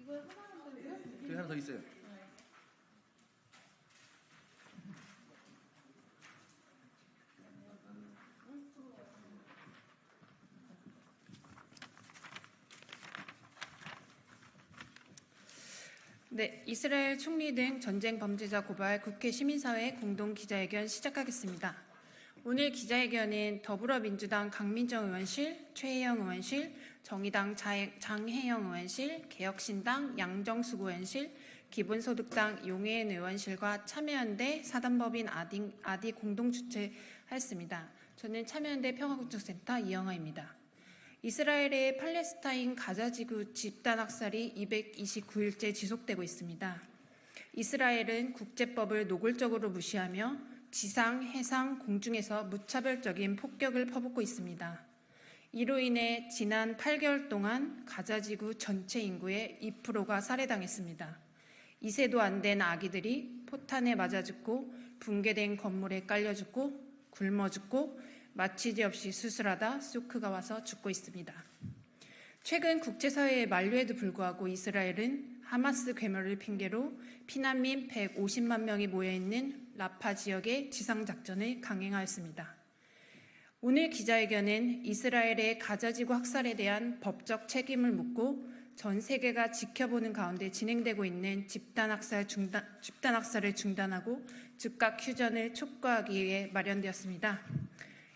저기 하나 더 있어요. 네, 이스라엘 총리 등 전쟁 범죄자 고발 국회 시민사회 공동 기자회견 시작하겠습니다. 오늘 기자회견은 더불어민주당 강민정 의원실, 최혜영 의원실, 정의당 장혜영 의원실, 개혁신당 양정숙 의원실, 기본소득당 용혜은 의원실과 참여연대 사단법인 아디 공동 주최하였습니다. 저는 참여연대 평화국책센터 이영아입니다. 이스라엘의 팔레스타인 가자지구 집단 학살이 229일째 지속되고 있습니다. 이스라엘은 국제법을 노골적으로 무시하며 지상, 해상, 공중에서 무차별적인 폭격을 퍼붓고 있습니다. 이로 인해 지난 8개월 동안 가자지구 전체 인구의 2%가 살해당했습니다. 2세도 안 된 아기들이 포탄에 맞아 죽고 붕괴된 건물에 깔려 죽고 굶어 죽고 마취제 없이 수술하다 쇼크가 와서 죽고 있습니다. 최근 국제사회의 만류에도 불구하고 이스라엘은 하마스 괴멸을 핑계로 피난민 150만 명이 모여있는 라파 지역의 지상작전을 강행하였습니다. 오늘 기자회견은 이스라엘의 가자지구 학살에 대한 법적 책임을 묻고 전 세계가 지켜보는 가운데 진행되고 있는 집단 학살을 중단하고 즉각 휴전을 촉구하기 위해 마련되었습니다.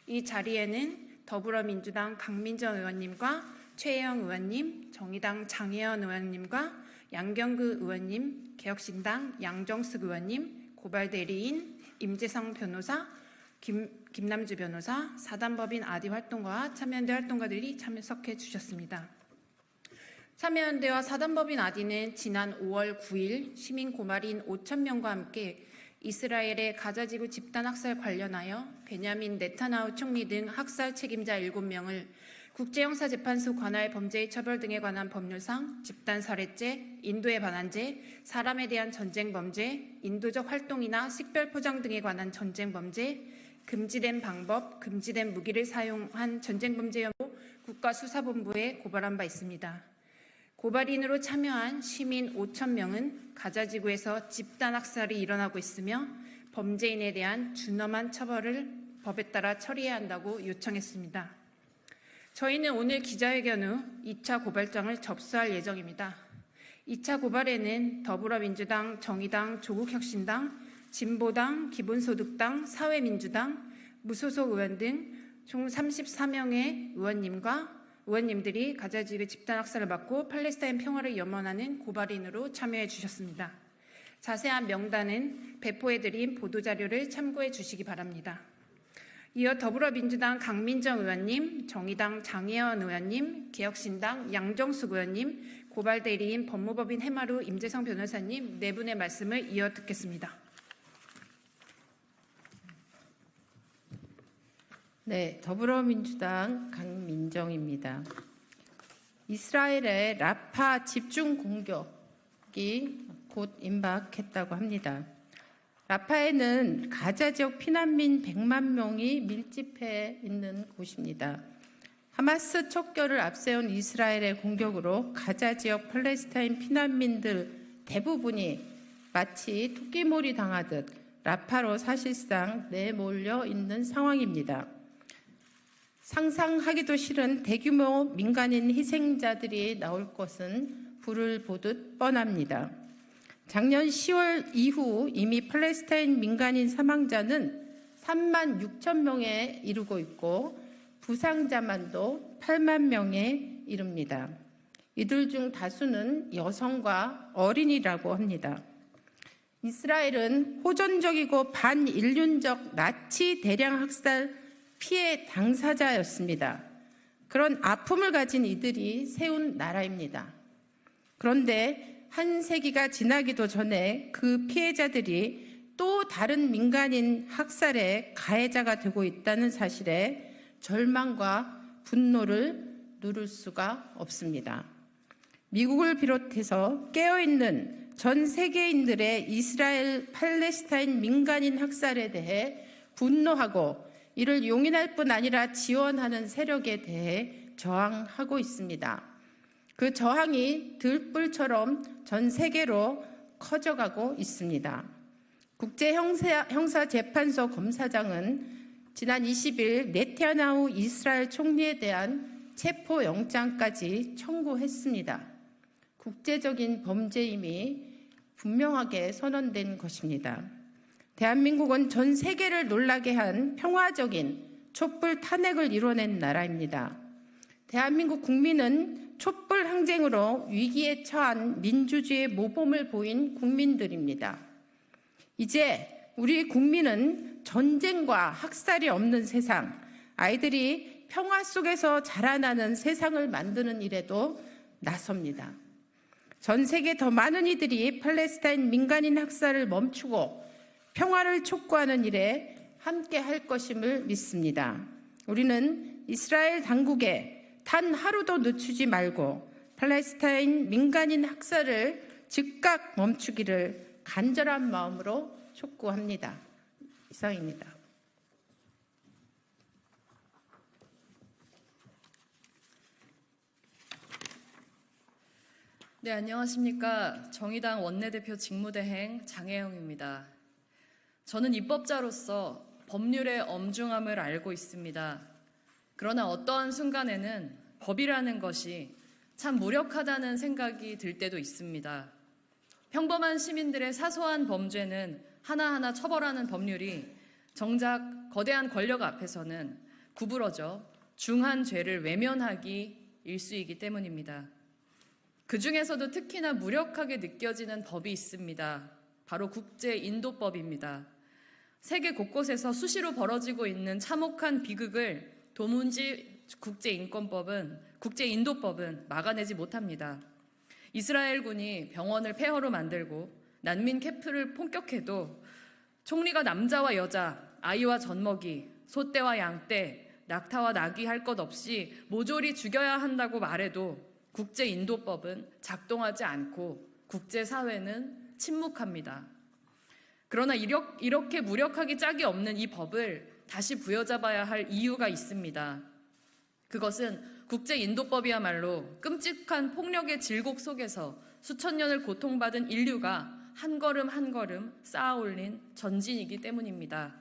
이 자리에는 더불어민주당 강민정 의원님과 최혜영 의원님, 정의당 장혜연 의원님과 양경구 의원님, 개혁신당 양정숙 의원님, 고발대리인 임재성 변호사, 김남주 변호사, 사단법인 아디 활동가와 참여연대 활동가들이 참석해 주셨습니다. 참여연대와 사단법인 아디는 지난 5월 9일 시민 고발인 5,000명과 함께 이스라엘의 가자지구 집단 학살 관련하여 베냐민 네타냐후 총리 등 학살 책임자 7명을 국제형사재판소 관할 범죄의 처벌 등에 관한 법률상 집단 살해죄, 인도에 반한죄, 사람에 대한 전쟁 범죄, 인도적 활동이나 식별 포장 등에 관한 전쟁 범죄, 금지된 방법, 금지된 무기를 사용한 전쟁 범죄 혐의로 국가수사본부에 고발한 바 있습니다. 고발인으로 참여한 시민 5,000명은 가자지구에서 집단 학살이 일어나고 있으며 범죄인에 대한 준엄한 처벌을 법에 따라 처리해야 한다고 요청했습니다. 저희는 오늘 기자회견 후 2차 고발장을 접수할 예정입니다. 2차 고발에는 더불어민주당, 정의당, 조국혁신당, 진보당, 기본소득당, 사회민주당, 무소속 의원 등 총 34명의 의원님들이 가자지구 집단 학살을 받고 팔레스타인 평화를 염원하는 고발인으로 참여해 주셨습니다. 자세한 명단은 배포해드린 보도자료를 참고해 주시기 바랍니다. 이어 더불어민주당 강민정 의원님, 정의당 장혜연 의원님, 개혁신당 양정숙 의원님, 고발대리인 법무법인 해마루 임재성 변호사님 네 분의 말씀을 이어 듣겠습니다. 네, 더불어민주당 강민정입니다. 이스라엘의 라파 집중 공격이 곧 임박했다고 합니다. 라파에는 가자 지역 피난민 100만 명이 밀집해 있는 곳입니다. 하마스 척결을 앞세운 이스라엘의 공격으로 가자 지역 팔레스타인 피난민들 대부분이 마치 토끼몰이 당하듯 라파로 사실상 내몰려 있는 상황입니다. 상상하기도 싫은 대규모 민간인 희생자들이 나올 것은 불을 보듯 뻔합니다. 작년 10월 이후 이미 팔레스타인 민간인 사망자는 3만 6천 명에 이르고 있고 부상자만도 8만 명에 이릅니다. 이들 중 다수는 여성과 어린이라고 합니다. 이스라엘은 호전적이고 반인륜적 나치 대량 학살 피해 당사자였습니다. 그런 아픔을 가진 이들이 세운 나라입니다. 그런데 한 세기가 지나기도 전에 그 피해자들이 또 다른 민간인 학살의 가해자가 되고 있다는 사실에 절망과 분노를 누를 수가 없습니다. 미국을 비롯해서 깨어있는 전 세계인들의 이스라엘 팔레스타인 민간인 학살에 대해 분노하고 이를 용인할 뿐 아니라 지원하는 세력에 대해 저항하고 있습니다. 그 저항이 들불처럼 전 세계로 커져가고 있습니다. 국제형사재판소 검사장은 지난 20일 네타냐후 이스라엘 총리에 대한 체포영장까지 청구했습니다. 국제적인 범죄임이 분명하게 선언된 것입니다. 대한민국은 전 세계를 놀라게 한 평화적인 촛불 탄핵을 이뤄낸 나라입니다. 대한민국 국민은 촛불 항쟁으로 위기에 처한 민주주의의 모범을 보인 국민들입니다. 이제 우리 국민은 전쟁과 학살이 없는 세상, 아이들이 평화 속에서 자라나는 세상을 만드는 일에도 나섭니다. 전 세계 더 많은 이들이 팔레스타인 민간인 학살을 멈추고 평화를 촉구하는 일에 함께 할 것임을 믿습니다. 우리는 이스라엘 당국에 단 하루도 늦추지 말고 팔레스타인 민간인 학살을 즉각 멈추기를 간절한 마음으로 촉구합니다. 이상입니다. 네, 안녕하십니까. 정의당 원내대표 직무대행 장혜영입니다. 저는 입법자로서 법률의 엄중함을 알고 있습니다. 그러나 어떠한 순간에는 법이라는 것이 참 무력하다는 생각이 들 때도 있습니다. 평범한 시민들의 사소한 범죄는 하나하나 처벌하는 법률이 정작 거대한 권력 앞에서는 구부러져 중한 죄를 외면하기 일쑤이기 때문입니다. 그 중에서도 특히나 무력하게 느껴지는 법이 있습니다. 바로 국제인도법입니다. 세계 곳곳에서 수시로 벌어지고 있는 참혹한 비극을 도무지 국제인도법은 막아내지 못합니다. 이스라엘군이 병원을 폐허로 만들고 난민 캠프를 폭격해도 총리가 남자와 여자, 아이와 젖먹이, 소떼와 양떼, 낙타와 나귀 할 것 없이 모조리 죽여야 한다고 말해도 국제인도법은 작동하지 않고 국제사회는 침묵합니다. 그러나 이렇게 무력하기 짝이 없는 이 법을 다시 부여잡아야 할 이유가 있습니다. 그것은 국제인도법이야말로 끔찍한 폭력의 질곡 속에서 수천 년을 고통받은 인류가 한 걸음 한 걸음 쌓아올린 전진이기 때문입니다.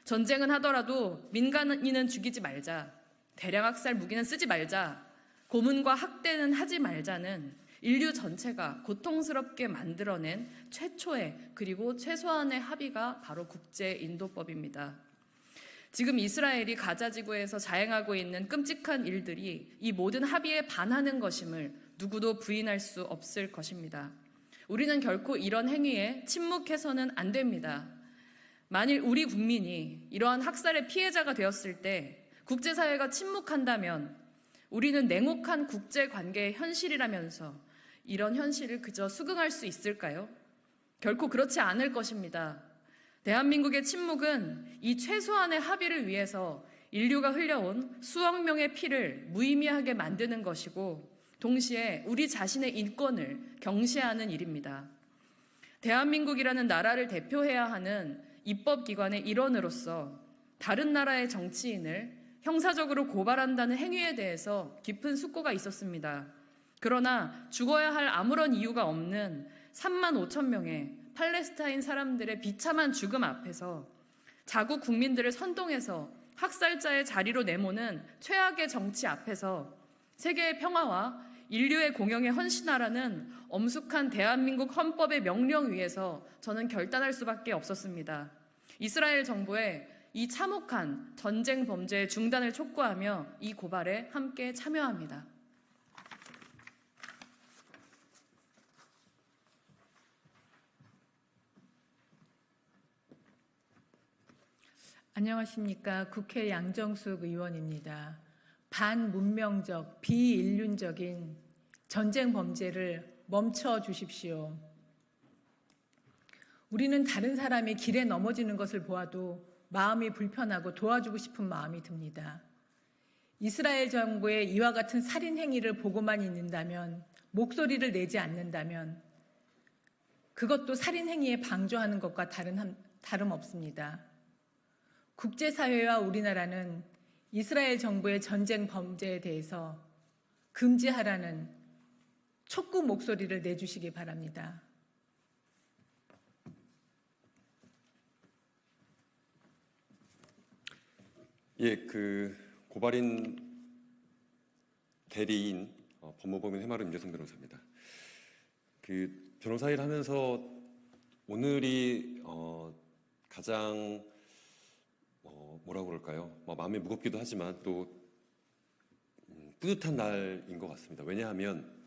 전쟁은 하더라도 민간인은 죽이지 말자, 대량학살 무기는 쓰지 말자, 고문과 학대는 하지 말자는 인류 전체가 고통스럽게 만들어낸 최초의 그리고 최소한의 합의가 바로 국제인도법입니다. 지금 이스라엘이 가자 지구에서 자행하고 있는 끔찍한 일들이 이 모든 합의에 반하는 것임을 누구도 부인할 수 없을 것입니다. 우리는 결코 이런 행위에 침묵해서는 안 됩니다. 만일 우리 국민이 이러한 학살의 피해자가 되었을 때 국제사회가 침묵한다면 우리는 냉혹한 국제관계의 현실이라면서 이런 현실을 그저 수긍할 수 있을까요? 결코 그렇지 않을 것입니다. 대한민국의 침묵은 이 최소한의 합의를 위해서 인류가 흘려온 수억 명의 피를 무의미하게 만드는 것이고 동시에 우리 자신의 인권을 경시하는 일입니다. 대한민국이라는 나라를 대표해야 하는 입법기관의 일원으로서 다른 나라의 정치인을 형사적으로 고발한다는 행위에 대해서 깊은 숙고가 있었습니다. 그러나 죽어야 할 아무런 이유가 없는 3만 5천 명의 팔레스타인 사람들의 비참한 죽음 앞에서 자국 국민들을 선동해서 학살자의 자리로 내모는 최악의 정치 앞에서 세계의 평화와 인류의 공영에 헌신하라는 엄숙한 대한민국 헌법의 명령 위에서 저는 결단할 수밖에 없었습니다. 이스라엘 정부의 이 참혹한 전쟁 범죄의 중단을 촉구하며 이 고발에 함께 참여합니다. 안녕하십니까. 국회 양정숙 의원입니다. 반문명적, 비인륜적인 전쟁 범죄를 멈춰 주십시오. 우리는 다른 사람이 길에 넘어지는 것을 보아도 마음이 불편하고 도와주고 싶은 마음이 듭니다. 이스라엘 정부의 이와 같은 살인 행위를 보고만 있는다면, 목소리를 내지 않는다면 그것도 살인 행위에 방조하는 것과 다름없습니다. 국제사회와 우리나라는 이스라엘 정부의 전쟁 범죄에 대해서 금지하라는 촉구 목소리를 내주시기 바랍니다. 예, 고발인 대리인 법무법인 해마름 임재성 변호사입니다. 변호사 일 하면서 오늘이 가장 뭐라고 그럴까요? 마음이 무겁기도 하지만 또 뿌듯한 날인 것 같습니다. 왜냐하면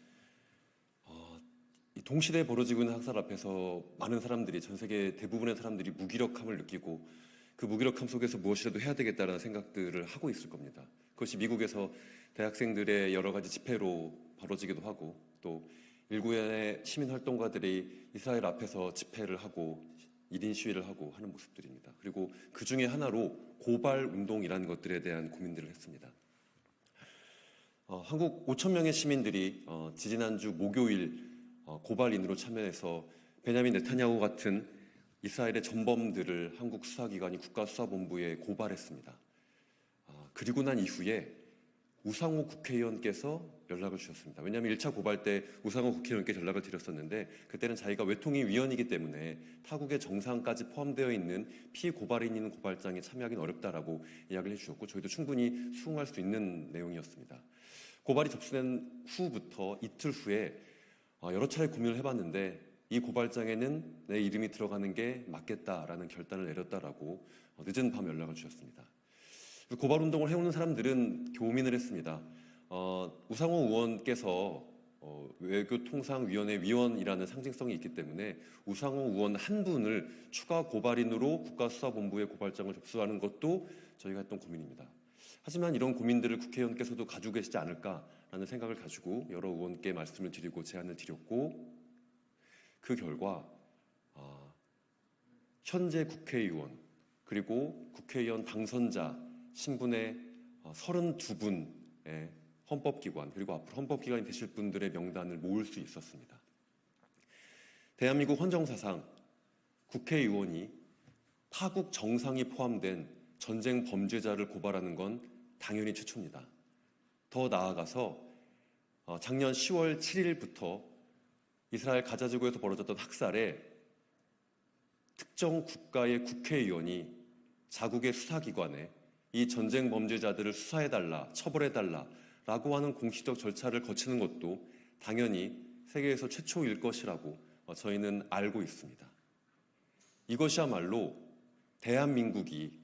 이 동시대에 벌어지고 있는 학살 앞에서 많은 사람들이, 전 세계 대부분의 사람들이 무기력함을 느끼고 그 무기력함 속에서 무엇이라도 해야 되겠다는 생각들을 하고 있을 겁니다. 그것이 미국에서 대학생들의 여러 가지 집회로 벌어지기도 하고, 또 일부의 시민활동가들이 이스라엘 앞에서 집회를 하고 1인 시위를 하고 하는 모습들입니다. 그리고 그 중에 하나로 고발 운동이라는 것들에 대한 고민들을 했습니다. 한국 5천 명의 시민들이 지지난주 목요일 고발인으로 참여해서 베냐민 네타냐후 같은 이스라엘의 전범들을 한국 수사기관이 국가수사본부에 고발했습니다. 그리고 난 이후에 우상호 국회의원께서 연락을 주셨습니다. 왜냐하면 1차 고발 때 우상호 국회의원께 연락을 드렸었는데 그때는 자기가 외통위 위원이기 때문에 타국의 정상까지 포함되어 있는 피고발인 있는 고발장에 참여하기는 어렵다라고 이야기를 해주셨고, 저희도 충분히 수긍할 수 있는 내용이었습니다. 고발이 접수된 후부터 이틀 후에 여러 차례 고민을 해봤는데 이 고발장에는 내 이름이 들어가는 게 맞겠다라는 결단을 내렸다라고 늦은 밤 연락을 주셨습니다. 고발운동을 해오는 사람들은 고민을 했습니다. 우상호 의원께서 외교통상위원회 위원이라는 상징성이 있기 때문에 우상호 의원 한 분을 추가 고발인으로 국가수사본부에 고발장을 접수하는 것도 저희가 했던 고민입니다. 하지만 이런 고민들을 국회의원께서도 가지고 계시지 않을까라는 생각을 가지고 여러 의원께 말씀을 드리고 제안을 드렸고, 그 결과 현재 국회의원 그리고 국회의원 당선자 신분의 32분의 헌법기관, 그리고 앞으로 헌법기관이 되실 분들의 명단을 모을 수 있었습니다. 대한민국 헌정사상 국회의원이 타국 정상이 포함된 전쟁 범죄자를 고발하는 건 당연히 최초입니다. 더 나아가서 작년 10월 7일부터 이스라엘 가자지구에서 벌어졌던 학살에 특정 국가의 국회의원이 자국의 수사기관에 이 전쟁 범죄자들을 수사해달라, 처벌해달라라고 하는 공식적 절차를 거치는 것도 당연히 세계에서 최초일 것이라고 저희는 알고 있습니다. 이것이야말로 대한민국이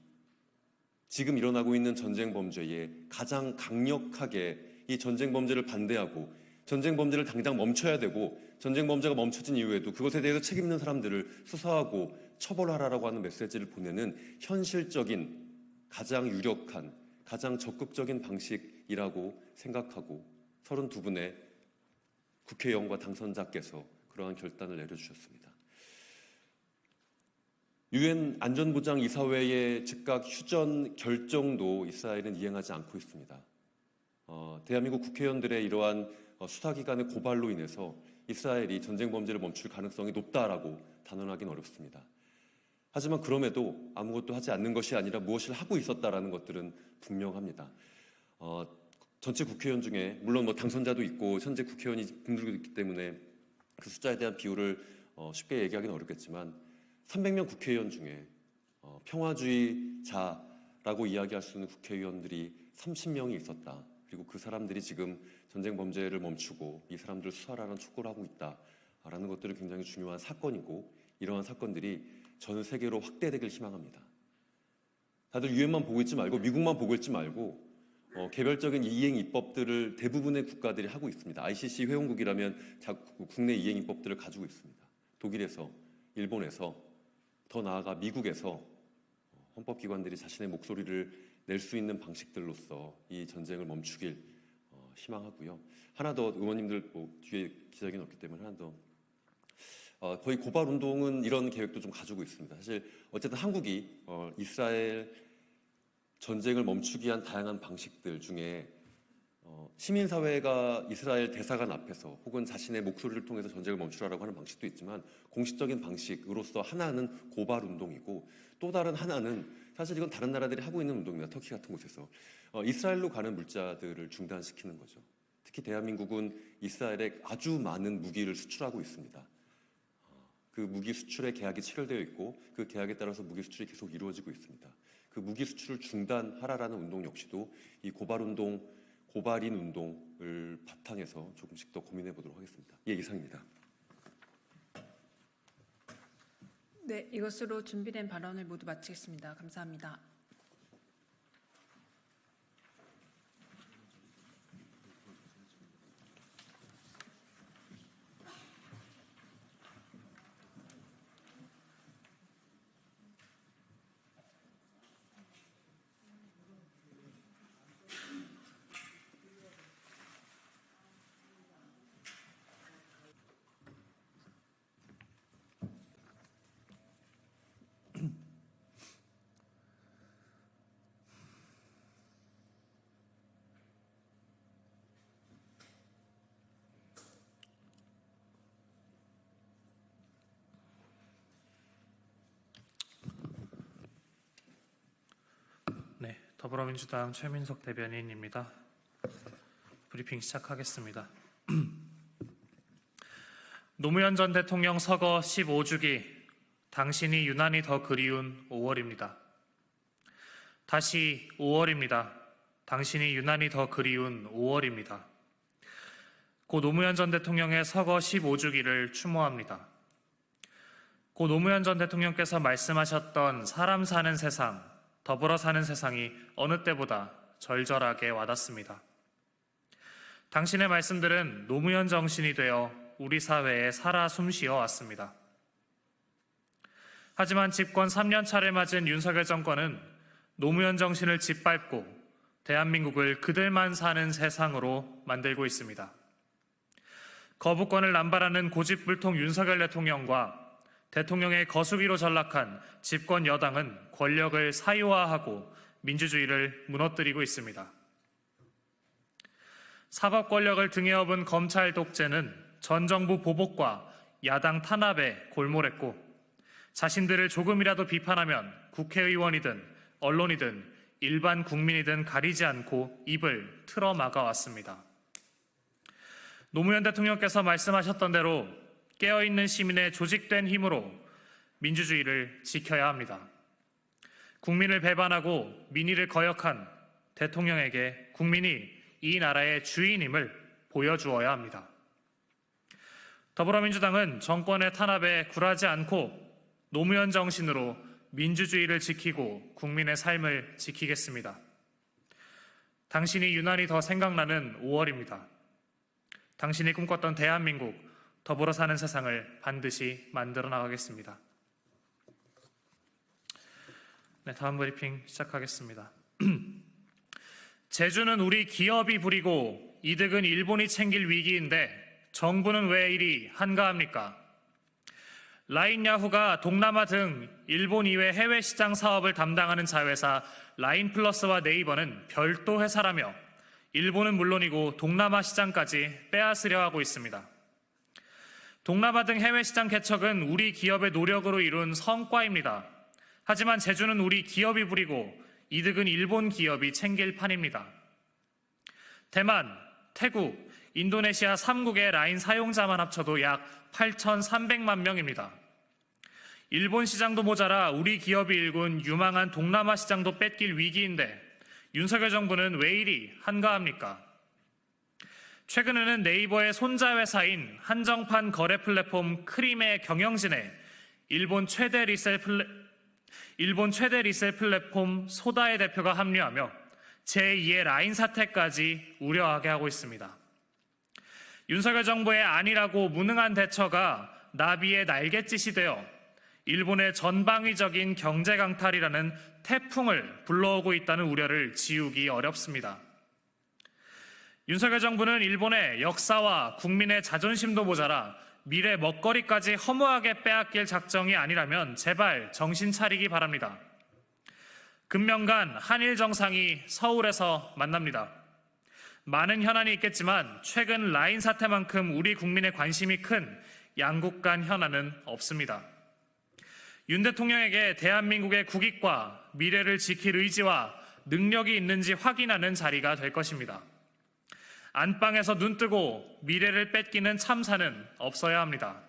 지금 일어나고 있는 전쟁 범죄에 가장 강력하게 이 전쟁 범죄를 반대하고 전쟁 범죄를 당장 멈춰야 되고, 전쟁 범죄가 멈춰진 이후에도 그것에 대해서 책임 있는 사람들을 수사하고 처벌하라라고 하는 메시지를 보내는 현실적인, 가장 유력한, 가장 적극적인 방식이라고 생각하고 32분의 국회의원과 당선자께서 그러한 결단을 내려주셨습니다. 유엔 안전보장이사회의 즉각 휴전 결정도 이스라엘은 이행하지 않고 있습니다. 대한민국 국회의원들의 이러한 수사기관의 고발로 인해서 이스라엘이 전쟁 범죄를 멈출 가능성이 높다라고 단언하기는 어렵습니다. 하지만 그럼에도 아무것도 하지 않는 것이 아니라 무엇을 하고 있었다라는 것들은 분명합니다. 전체 국회의원 중에 물론 당선자도 있고 현재 국회의원이 분들도 있기 때문에 그 숫자에 대한 비율을 쉽게 얘기하기는 어렵겠지만 300명 국회의원 중에 평화주의자라고 이야기할 수 있는 국회의원들이 30명이 있었다. 그리고 그 사람들이 지금 전쟁 범죄를 멈추고 이 사람들을 수사하라는 촉구를 하고 있다라는 것들은 굉장히 중요한 사건이고, 이러한 사건들이 전 세계로 확대되길 희망합니다. 다들 유엔만 보고 있지 말고 미국만 보고 있지 말고 개별적인 이행 입법들을 대부분의 국가들이 하고 있습니다. ICC 회원국이라면 국내 이행 입법들을 가지고 있습니다. 독일에서, 일본에서, 더 나아가 미국에서 헌법기관들이 자신의 목소리를 낼 수 있는 방식들로서 이 전쟁을 멈추길 희망하고요. 하나 더, 의원님들 뒤에 기자회견 없기 때문에 하나 더, 거의 고발 운동은 이런 계획도 좀 가지고 있습니다. 사실 어쨌든 한국이 이스라엘 전쟁을 멈추기 위한 다양한 방식들 중에 시민사회가 이스라엘 대사관 앞에서 혹은 자신의 목소리를 통해서 전쟁을 멈추라고 하는 방식도 있지만, 공식적인 방식으로서 하나는 고발 운동이고, 또 다른 하나는 사실 이건 다른 나라들이 하고 있는 운동입니다. 터키 같은 곳에서 이스라엘로 가는 물자들을 중단시키는 거죠. 특히 대한민국은 이스라엘에 아주 많은 무기를 수출하고 있습니다. 그 무기 수출의 계약이 체결되어 있고 그 계약에 따라서 무기 수출이 계속 이루어지고 있습니다. 그 무기 수출을 중단하라라는 운동 역시도 이 고발인 운동을 바탕에서 조금씩 더 고민해 보도록 하겠습니다. 예, 이상입니다. 네, 이것으로 준비된 발언을 모두 마치겠습니다. 감사합니다. 네, 더불어민주당 최민석 대변인입니다. 브리핑 시작하겠습니다. 노무현 전 대통령 서거 15주기, 당신이 유난히 더 그리운 5월입니다. 다시 5월입니다. 당신이 유난히 더 그리운 5월입니다. 고 노무현 전 대통령의 서거 15주기를 추모합니다. 고 노무현 전 대통령께서 말씀하셨던 사람 사는 세상, 더불어 사는 세상이 어느 때보다 절절하게 와닿습니다. 당신의 말씀들은 노무현 정신이 되어 우리 사회에 살아 숨쉬어 왔습니다. 하지만 집권 3년 차를 맞은 윤석열 정권은 노무현 정신을 짓밟고 대한민국을 그들만 사는 세상으로 만들고 있습니다. 거부권을 남발하는 고집불통 윤석열 대통령과 대통령의 거수기로 전락한 집권 여당은 권력을 사유화하고 민주주의를 무너뜨리고 있습니다. 사법 권력을 등에 업은 검찰 독재는 전 정부 보복과 야당 탄압에 골몰했고 자신들을 조금이라도 비판하면 국회의원이든 언론이든 일반 국민이든 가리지 않고 입을 틀어 막아왔습니다. 노무현 대통령께서 말씀하셨던 대로 깨어있는 시민의 조직된 힘으로 민주주의를 지켜야 합니다. 국민을 배반하고 민의를 거역한 대통령에게 국민이 이 나라의 주인임을 보여주어야 합니다. 더불어민주당은 정권의 탄압에 굴하지 않고 노무현 정신으로 민주주의를 지키고 국민의 삶을 지키겠습니다. 당신이 유난히 더 생각나는 5월입니다. 당신이 꿈꿨던 대한민국, 더불어 사는 세상을 반드시 만들어 나가겠습니다. 네, 다음 브리핑 시작하겠습니다. 제주는 우리 기업이 부리고 이득은 일본이 챙길 위기인데 정부는 왜 이리 한가합니까? 라인야후가 동남아 등 일본 이외 해외 시장 사업을 담당하는 자회사 라인플러스와 네이버는 별도 회사라며 일본은 물론이고 동남아 시장까지 빼앗으려 하고 있습니다. 동남아 등 해외 시장 개척은 우리 기업의 노력으로 이룬 성과입니다. 하지만 제주는 우리 기업이 부리고 이득은 일본 기업이 챙길 판입니다. 대만, 태국, 인도네시아 3국의 라인 사용자만 합쳐도 약 8,300만 명입니다. 일본 시장도 모자라 우리 기업이 일군 유망한 동남아 시장도 뺏길 위기인데 윤석열 정부는 왜 이리 한가합니까? 최근에는 네이버의 손자 회사인 한정판 거래 플랫폼 크림의 경영진에 일본 최대 리셀 플랫폼 소다의 대표가 합류하며 제2의 라인 사태까지 우려하게 하고 있습니다. 윤석열 정부의 안일하고 무능한 대처가 나비의 날갯짓이 되어 일본의 전방위적인 경제 강탈이라는 태풍을 불러오고 있다는 우려를 지우기 어렵습니다. 윤석열 정부는 일본의 역사와 국민의 자존심도 모자라 미래 먹거리까지 허무하게 빼앗길 작정이 아니라면 제발 정신 차리기 바랍니다. 금명간 한일 정상이 서울에서 만납니다. 많은 현안이 있겠지만 최근 라인 사태만큼 우리 국민의 관심이 큰 양국 간 현안은 없습니다. 윤 대통령에게 대한민국의 국익과 미래를 지킬 의지와 능력이 있는지 확인하는 자리가 될 것입니다. 안방에서 눈 뜨고 미래를 뺏기는 참사는 없어야 합니다.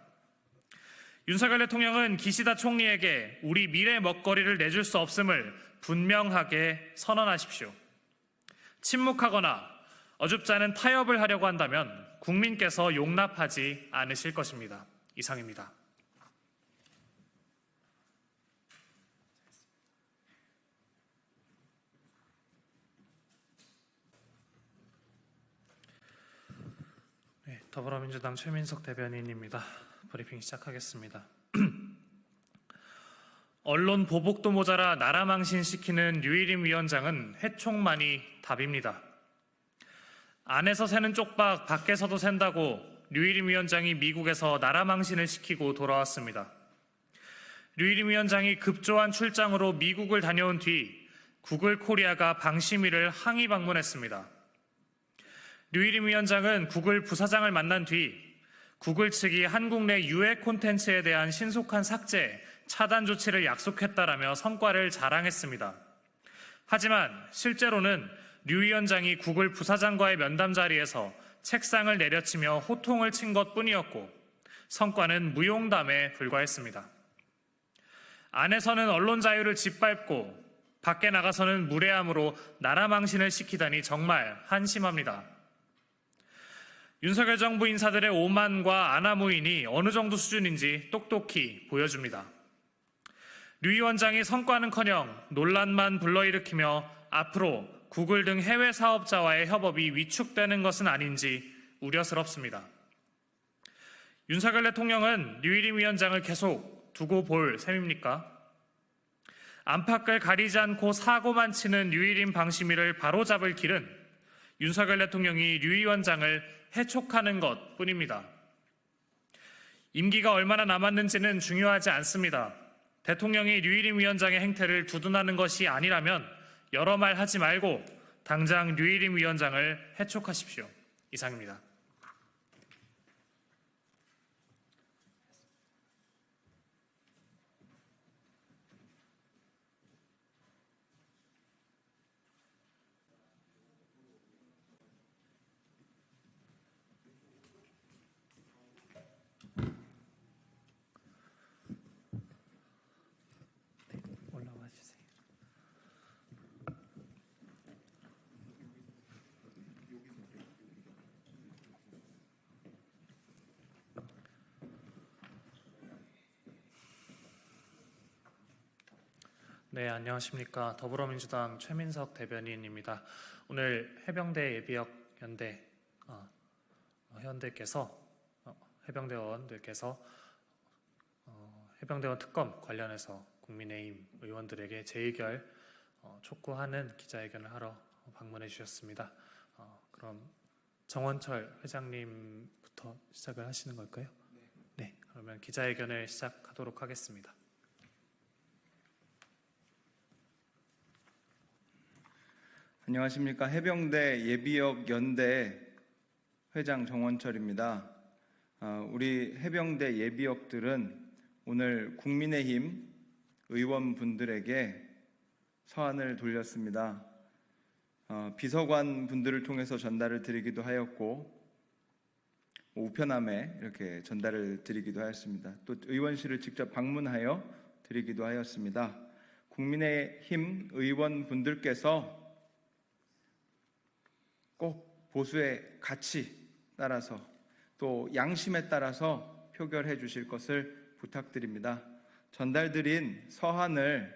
윤석열 대통령은 기시다 총리에게 우리 미래 먹거리를 내줄 수 없음을 분명하게 선언하십시오. 침묵하거나 어줍지 않은 타협을 하려고 한다면 국민께서 용납하지 않으실 것입니다. 이상입니다. 네, 더불어민주당 최민석 대변인입니다. 브리핑 시작하겠습니다. 언론 보복도 모자라 나라 망신시키는 류일임 위원장은 해촉만이 답입니다. 안에서 새는 쪽박 밖에서도 샌다고 류일임 위원장이 미국에서 나라 망신을 시키고 돌아왔습니다. 류일임 위원장이 급조한 출장으로 미국을 다녀온 뒤 구글 코리아가 방심위를 항의 방문했습니다. 류일임 위원장은 구글 부사장을 만난 뒤 구글 측이 한국 내 유해 콘텐츠에 대한 신속한 삭제, 차단 조치를 약속했다라며 성과를 자랑했습니다. 하지만 실제로는 류 위원장이 구글 부사장과의 면담 자리에서 책상을 내려치며 호통을 친 것뿐이었고 성과는 무용담에 불과했습니다. 안에서는 언론 자유를 짓밟고 밖에 나가서는 무례함으로 나라 망신을 시키다니 정말 한심합니다. 윤석열 정부 인사들의 오만과 아나무인이 어느 정도 수준인지 똑똑히 보여줍니다. 류 위원장이 성과는커녕 논란만 불러일으키며 앞으로 구글 등 해외 사업자와의 협업이 위축되는 것은 아닌지 우려스럽습니다. 윤석열 대통령은 류일임 위원장을 계속 두고 볼 셈입니까? 안팎을 가리지 않고 사고만 치는 류일임 방심위를 바로잡을 길은 윤석열 대통령이 류 위원장을 해촉하는 것뿐입니다. 임기가 얼마나 남았는지는 중요하지 않습니다. 대통령이 류일임 위원장의 행태를 두둔하는 것이 아니라면 여러 말 하지 말고 당장 류일임 위원장을 해촉하십시오. 이상입니다. 올라와 주세요. 네, 안녕하십니까. 더불어민주당 최민석 대변인입니다. 오늘 해병대 예비역 연대 해병대원들께서 해병대원 특검 관련해서 국민의힘 의원들에게 재의결 촉구하는 기자회견을 하러 방문해 주셨습니다. 그럼 정원철 회장님부터 시작을 하시는 걸까요? 네, 그러면 기자회견을 시작하도록 하겠습니다. 안녕하십니까. 해병대 예비역 연대 회장 정원철입니다. 우리 해병대 예비역들은 오늘 국민의힘 의원분들에게 서한을 돌렸습니다. 비서관 분들을 통해서 전달을 드리기도 하였고 우편함에 이렇게 전달을 드리기도 하였습니다. 또 의원실을 직접 방문하여 드리기도 하였습니다. 국민의힘 의원분들께서 꼭 보수의 가치 따라서 또 양심에 따라서 표결해 주실 것을 부탁드립니다. 전달드린 서한을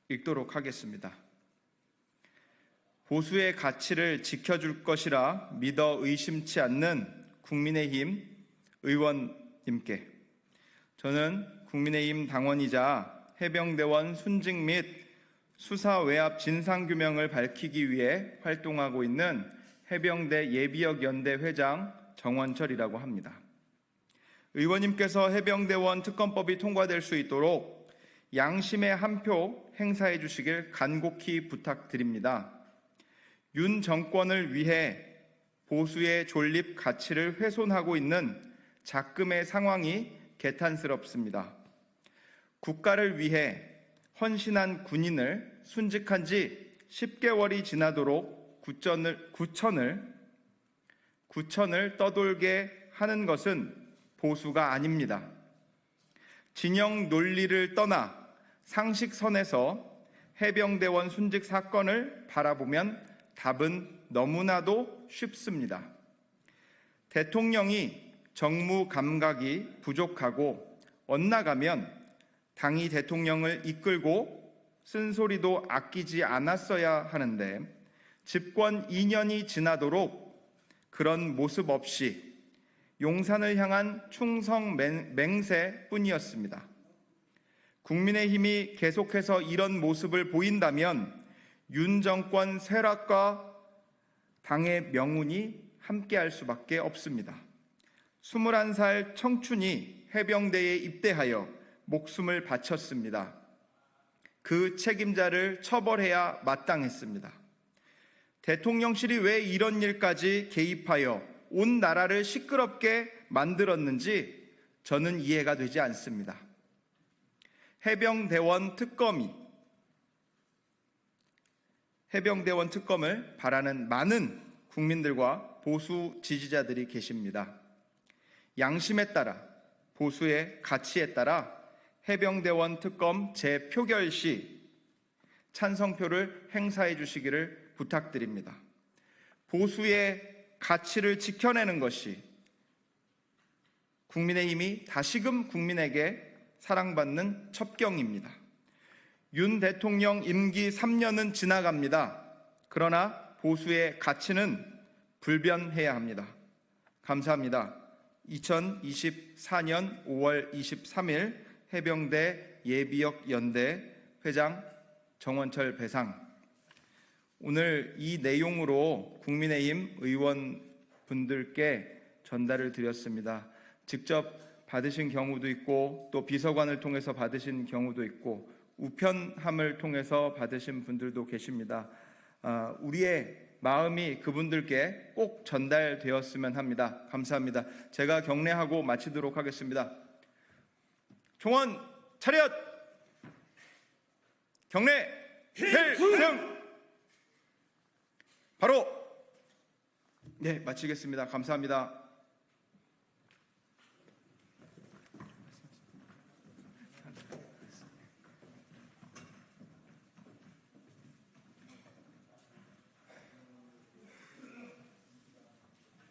읽도록 하겠습니다. 보수의 가치를 지켜줄 것이라 믿어 의심치 않는 국민의힘 의원님께 저는 국민의힘 당원이자 해병대원 순직 및 수사 외압 진상규명을 밝히기 위해 활동하고 있는 해병대 예비역 연대 회장 정원철이라고 합니다. 의원님께서 해병대원 특검법이 통과될 수 있도록 양심의 한 표 행사해 주시길 간곡히 부탁드립니다. 윤 정권을 위해 보수의 존립 가치를 훼손하고 있는 작금의 상황이 개탄스럽습니다. 국가를 위해 헌신한 군인을 순직한 지 10개월이 지나도록 구천을 구천을 떠돌게 하는 것은 보수가 아닙니다. 진영 논리를 떠나 상식선에서 해병대원 순직 사건을 바라보면 답은 너무나도 쉽습니다. 대통령이 정무 감각이 부족하고 엇나가면 당이 대통령을 이끌고 쓴소리도 아끼지 않았어야 하는데 집권 2년이 지나도록 그런 모습 없이 용산을 향한 충성 맹세뿐이었습니다. 국민의힘이 계속해서 이런 모습을 보인다면 윤 정권 쇠락과 당의 명운이 함께할 수밖에 없습니다. 21살 청춘이 해병대에 입대하여 목숨을 바쳤습니다. 그 책임자를 처벌해야 마땅했습니다. 대통령실이 왜 이런 일까지 개입하여 온 나라를 시끄럽게 만들었는지 저는 이해가 되지 않습니다. 해병대원 특검을 바라는 많은 국민들과 보수 지지자들이 계십니다. 양심에 따라, 보수의 가치에 따라 해병대원 특검 재표결 시 찬성표를 행사해 주시기를 부탁드립니다. 보수의 가치를 지켜내는 것이 국민의힘이 다시금 국민에게 사랑받는 첩경입니다. 윤 대통령 임기 3년은 지나갑니다. 그러나 보수의 가치는 불변해야 합니다. 감사합니다. 2024년 5월 23일 해병대 예비역 연대 회장 정원철 배상. 오늘 이 내용으로 국민의힘 의원분들께 전달을 드렸습니다. 직접 받으신 경우도 있고 또 비서관을 통해서 받으신 경우도 있고 우편함을 통해서 받으신 분들도 계십니다. 우리의 마음이 그분들께 꼭 전달되었으면 합니다. 감사합니다. 제가 경례하고 마치도록 하겠습니다. 종원 차렷! 경례 필승! 바로 마치겠습니다. 감사합니다.